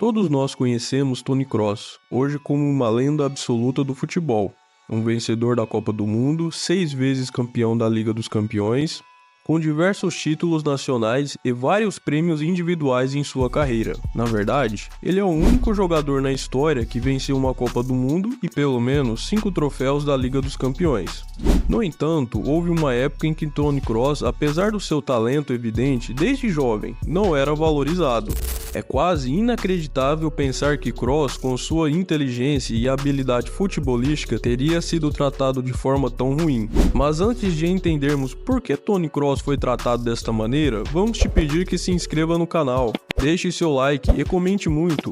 Todos nós conhecemos Toni Kroos, hoje como uma lenda absoluta do futebol, um vencedor da Copa do Mundo, 6 vezes campeão da Liga dos Campeões, com diversos títulos nacionais e vários prêmios individuais em sua carreira. Na verdade, ele é o único jogador na história que venceu uma Copa do Mundo e pelo menos 5 troféus da Liga dos Campeões. No entanto, houve uma época em que Toni Kroos, apesar do seu talento evidente desde jovem, não era valorizado. É quase inacreditável pensar que Kroos, com sua inteligência e habilidade futebolística, teria sido tratado de forma tão ruim. Mas antes de entendermos por que Toni Kroos foi tratado desta maneira, vamos te pedir que se inscreva no canal, deixe seu like e comente muito.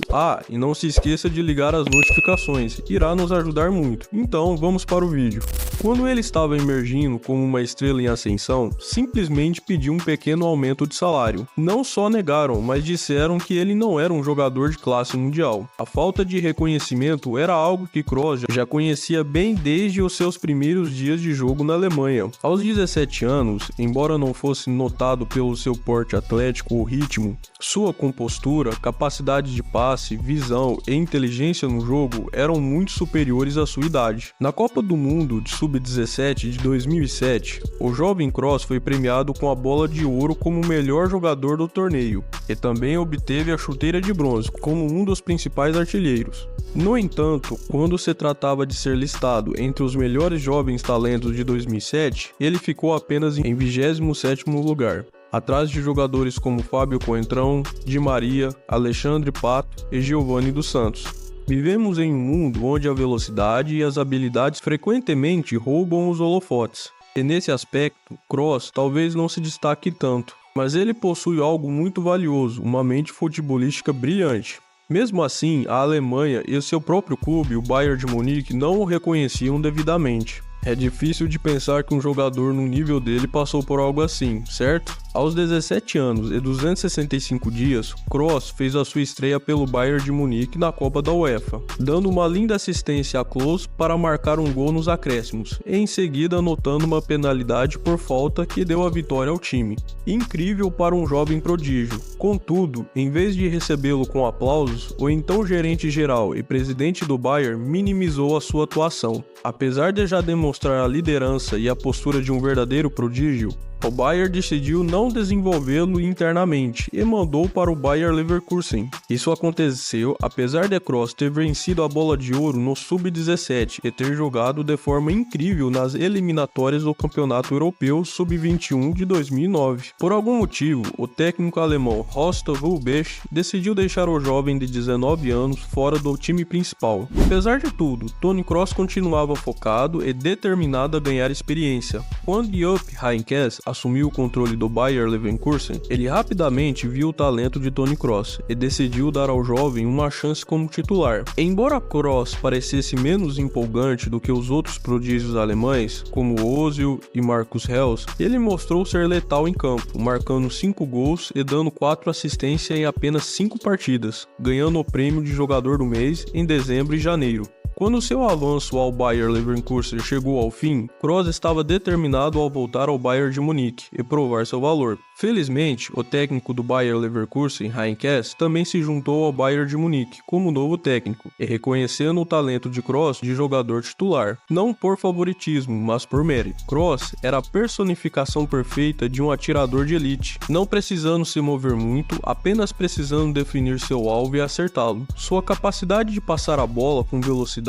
E não se esqueça de ligar as notificações, irá nos ajudar muito. Então vamos para o vídeo. Quando ele estava emergindo como uma estrela em ascensão, simplesmente pediu um pequeno aumento de salário. Não só negaram, mas disseram que ele não era um jogador de classe mundial. A falta de reconhecimento era algo que Kroos já conhecia bem desde os seus primeiros dias de jogo na Alemanha. Aos 17 anos, embora não fosse notado pelo seu porte atlético ou ritmo, sua compostura, capacidade de passe, visão e inteligência no jogo eram muito superiores à sua idade. Na Copa do Mundo de Sub-17 de 2007, o jovem Kroos foi premiado com a bola de ouro como o melhor jogador do torneio e também obteve a chuteira de bronze como um dos principais artilheiros. No entanto, quando se tratava de ser listado entre os melhores jovens talentos de 2007, ele ficou apenas em 27º lugar, atrás de jogadores como Fábio Coentrão, Di Maria, Alexandre Pato e Giovanni dos Santos. Vivemos em um mundo onde a velocidade e as habilidades frequentemente roubam os holofotes, e nesse aspecto, Kroos talvez não se destaque tanto, mas ele possui algo muito valioso, uma mente futebolística brilhante. Mesmo assim, a Alemanha e o seu próprio clube, o Bayern de Munique, não o reconheciam devidamente. É difícil de pensar que um jogador no nível dele passou por algo assim, certo? Aos 17 anos e 265 dias, Kroos fez a sua estreia pelo Bayern de Munique na Copa da UEFA, dando uma linda assistência a Klose para marcar um gol nos acréscimos, e em seguida anotando uma penalidade por falta que deu a vitória ao time. Incrível para um jovem prodígio. Contudo, em vez de recebê-lo com aplausos, o então gerente geral e presidente do Bayern minimizou a sua atuação. Apesar de já demonstrar a liderança e a postura de um verdadeiro prodígio, o Bayern decidiu não desenvolvê-lo internamente e mandou para o Bayer Leverkusen. Isso aconteceu apesar de Kroos ter vencido a bola de ouro no Sub-17 e ter jogado de forma incrível nas eliminatórias do Campeonato Europeu Sub-21 de 2009. Por algum motivo, o técnico alemão Horst Hrubesch decidiu deixar o jovem de 19 anos fora do time principal. Apesar de tudo, Toni Kroos continuava focado e determinado a ganhar experiência. Quando Jupp Heynckes assumiu o controle do Bayer Leverkusen, ele rapidamente viu o talento de Toni Kroos e decidiu dar ao jovem uma chance como titular. Embora Kroos parecesse menos empolgante do que os outros prodígios alemães, como Ozil e Marcus Hels, ele mostrou ser letal em campo, marcando 5 gols e dando 4 assistências em apenas 5 partidas, ganhando o prêmio de jogador do mês em dezembro e janeiro. Quando seu avanço ao Bayer Leverkusen chegou ao fim, Kroos estava determinado a voltar ao Bayern de Munique e provar seu valor. Felizmente, o técnico do Bayer Leverkusen, Heynckes, também se juntou ao Bayern de Munique como novo técnico e reconhecendo o talento de Kroos de jogador titular, não por favoritismo, mas por mérito. Kroos era a personificação perfeita de um atirador de elite, não precisando se mover muito, apenas precisando definir seu alvo e acertá-lo. Sua capacidade de passar a bola com velocidade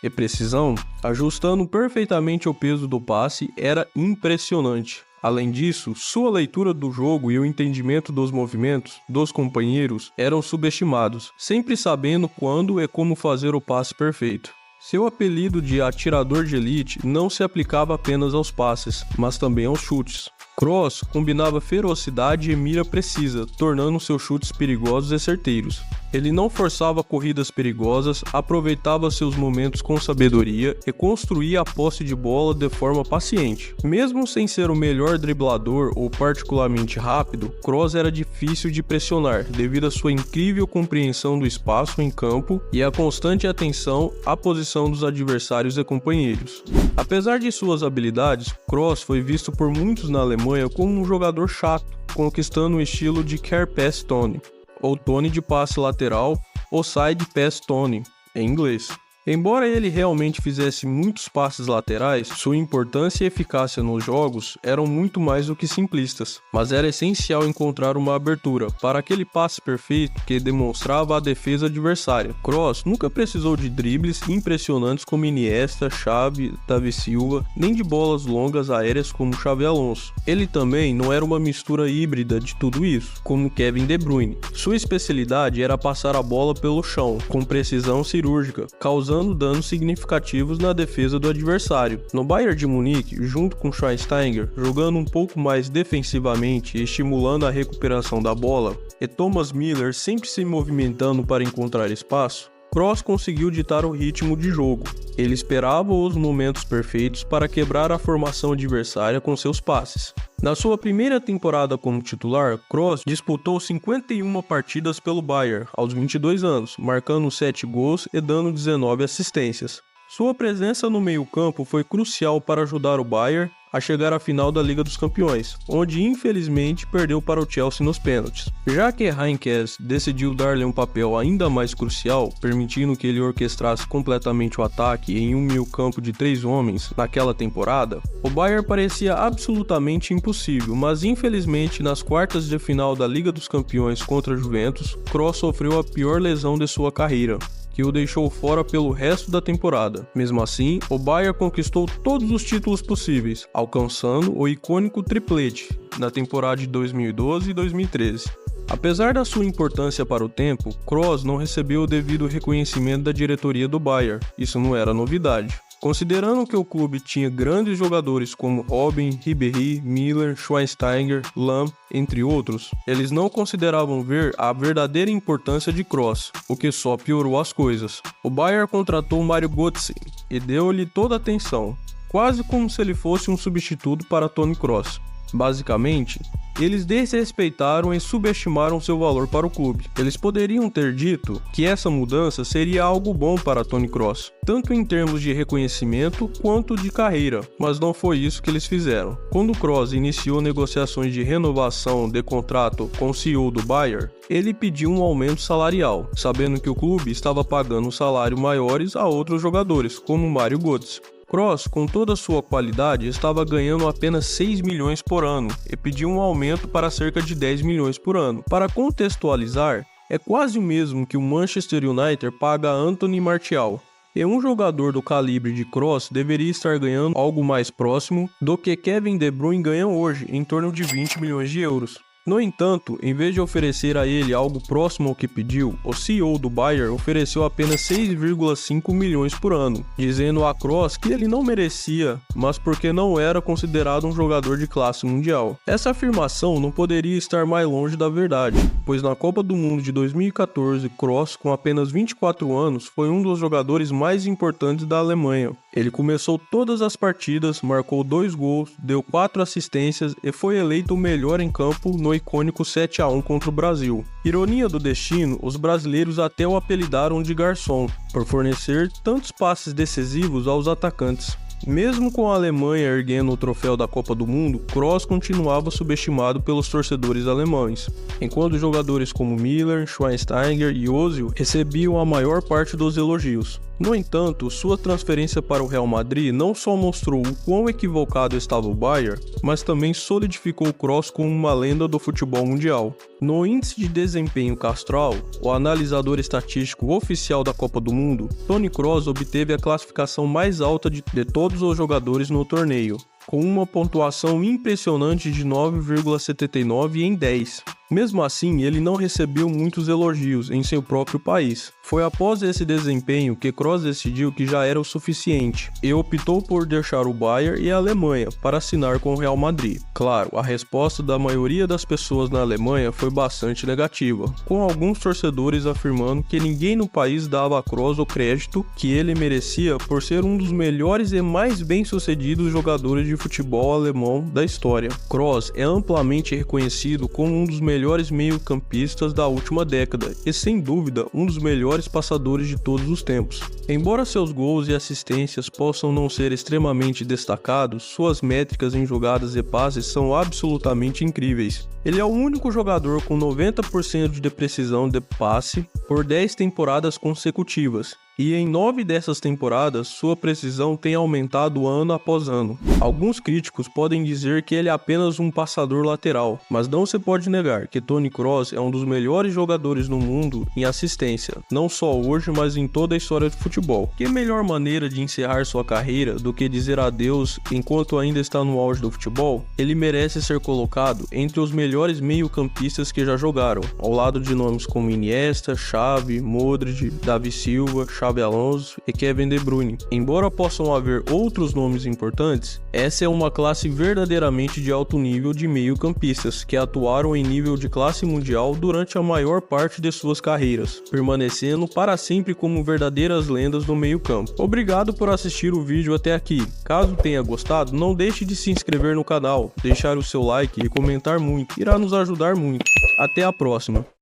e precisão, ajustando perfeitamente o peso do passe, era impressionante. Além disso, sua leitura do jogo e o entendimento dos movimentos dos companheiros eram subestimados, sempre sabendo quando e como fazer o passe perfeito. Seu apelido de atirador de elite não se aplicava apenas aos passes, mas também aos chutes. Kroos combinava ferocidade e mira precisa, tornando seus chutes perigosos e certeiros. Ele não forçava corridas perigosas, aproveitava seus momentos com sabedoria e construía a posse de bola de forma paciente. Mesmo sem ser o melhor driblador ou particularmente rápido, Kroos era difícil de pressionar devido à sua incrível compreensão do espaço em campo e à constante atenção à posição dos adversários e companheiros. Apesar de suas habilidades, Kroos foi visto por muitos na Alemanha como um jogador chato, conquistando o estilo de Carpass Tony, ou Tony de passe lateral, ou Side Pass Tony, em inglês. Embora ele realmente fizesse muitos passes laterais, sua importância e eficácia nos jogos eram muito mais do que simplistas, mas era essencial encontrar uma abertura para aquele passe perfeito que demonstrava a defesa adversária. Kroos nunca precisou de dribles impressionantes como Iniesta, Xavi, Davi Silva, nem de bolas longas aéreas como Xabi Alonso. Ele também não era uma mistura híbrida de tudo isso, como Kevin De Bruyne. Sua especialidade era passar a bola pelo chão, com precisão cirúrgica, causando danos significativos na defesa do adversário. No Bayern de Munique, junto com Schweinsteiger, jogando um pouco mais defensivamente e estimulando a recuperação da bola, e Thomas Müller sempre se movimentando para encontrar espaço, Kroos conseguiu ditar o ritmo de jogo. Ele esperava os momentos perfeitos para quebrar a formação adversária com seus passes. Na sua primeira temporada como titular, Kroos disputou 51 partidas pelo Bayern, aos 22 anos, marcando 7 gols e dando 19 assistências. Sua presença no meio-campo foi crucial para ajudar o Bayern a chegar à final da Liga dos Campeões, onde infelizmente perdeu para o Chelsea nos pênaltis. Já que Heynckes decidiu dar-lhe um papel ainda mais crucial, permitindo que ele orquestrasse completamente o ataque em um meio-campo de 3 homens naquela temporada, o Bayern parecia absolutamente impossível, mas infelizmente nas quartas de final da Liga dos Campeões contra a Juventus, Kroos sofreu a pior lesão de sua carreira, que o deixou fora pelo resto da temporada. Mesmo assim, o Bayern conquistou todos os títulos possíveis, alcançando o icônico triplete na temporada de 2012 e 2013. Apesar da sua importância para o tempo, Kroos não recebeu o devido reconhecimento da diretoria do Bayern. Isso não era novidade. Considerando que o clube tinha grandes jogadores como Robben, Ribéry, Müller, Schweinsteiger, Lahm, entre outros, eles não consideravam ver a verdadeira importância de Kroos, o que só piorou as coisas. O Bayern contratou Mario Götze e deu-lhe toda a atenção, quase como se ele fosse um substituto para Toni Kroos. Basicamente, eles desrespeitaram e subestimaram seu valor para o clube. Eles poderiam ter dito que essa mudança seria algo bom para Toni Kroos, tanto em termos de reconhecimento quanto de carreira, mas não foi isso que eles fizeram. Quando Kroos iniciou negociações de renovação de contrato com o CEO do Bayern, ele pediu um aumento salarial, sabendo que o clube estava pagando salários maiores a outros jogadores, como Mario Götze. Kroos, com toda a sua qualidade, estava ganhando apenas 6 milhões por ano e pediu um aumento para cerca de 10 milhões por ano. Para contextualizar, é quase o mesmo que o Manchester United paga a Anthony Martial. E um jogador do calibre de Kroos deveria estar ganhando algo mais próximo do que Kevin De Bruyne ganha hoje, em torno de 20 milhões de euros. No entanto, em vez de oferecer a ele algo próximo ao que pediu, o CEO do Bayern ofereceu apenas 6,5 milhões por ano, dizendo a Kroos que ele não merecia, mas porque não era considerado um jogador de classe mundial. Essa afirmação não poderia estar mais longe da verdade, pois na Copa do Mundo de 2014, Kroos, com apenas 24 anos, foi um dos jogadores mais importantes da Alemanha. Ele começou todas as partidas, marcou 2 gols, deu 4 assistências e foi eleito o melhor em campo no icônico 7-1 contra o Brasil. Ironia do destino, os brasileiros até o apelidaram de garçom, por fornecer tantos passes decisivos aos atacantes. Mesmo com a Alemanha erguendo o troféu da Copa do Mundo, Kroos continuava subestimado pelos torcedores alemães, enquanto jogadores como Müller, Schweinsteiger e Ozil recebiam a maior parte dos elogios. No entanto, sua transferência para o Real Madrid não só mostrou o quão equivocado estava o Bayern, mas também solidificou Kroos como uma lenda do futebol mundial. No índice de desempenho Castral, o analisador estatístico oficial da Copa do Mundo, Toni Kroos obteve a classificação mais alta de todos os jogadores no torneio, com uma pontuação impressionante de 9,79 em 10. Mesmo assim, ele não recebeu muitos elogios em seu próprio país. Foi após esse desempenho que Kroos decidiu que já era o suficiente e optou por deixar o Bayern e a Alemanha para assinar com o Real Madrid. Claro, a resposta da maioria das pessoas na Alemanha foi bastante negativa, com alguns torcedores afirmando que ninguém no país dava a Kroos o crédito que ele merecia por ser um dos melhores e mais bem-sucedidos jogadores de futebol alemão da história. Kroos é amplamente reconhecido como um dos melhores melhores meio-campistas da última década e, sem dúvida, um dos melhores passadores de todos os tempos. Embora seus gols e assistências possam não ser extremamente destacados, suas métricas em jogadas e passes são absolutamente incríveis. Ele é o único jogador com 90% de precisão de passe por 10 temporadas consecutivas, e em 9 dessas temporadas sua precisão tem aumentado ano após ano. Alguns críticos podem dizer que ele é apenas um passador lateral, mas não se pode negar que Toni Kroos é um dos melhores jogadores no mundo em assistência, não só hoje, mas em toda a história do futebol. Que melhor maneira de encerrar sua carreira do que dizer adeus enquanto ainda está no auge do futebol? Ele merece ser colocado entre os melhores meio-campistas que já jogaram, ao lado de nomes como Iniesta, Xavi, Modric, Davi Silva, Xabi Alonso e Kevin De Bruyne. Embora possam haver outros nomes importantes, essa é uma classe verdadeiramente de alto nível de meio-campistas que atuaram em nível de classe mundial durante a maior parte de suas carreiras, permanecendo para sempre como verdadeiras lendas no meio-campo. Obrigado por assistir o vídeo até aqui. Caso tenha gostado, não deixe de se inscrever no canal, deixar o seu like e comentar muito, irá nos ajudar muito. Até a próxima!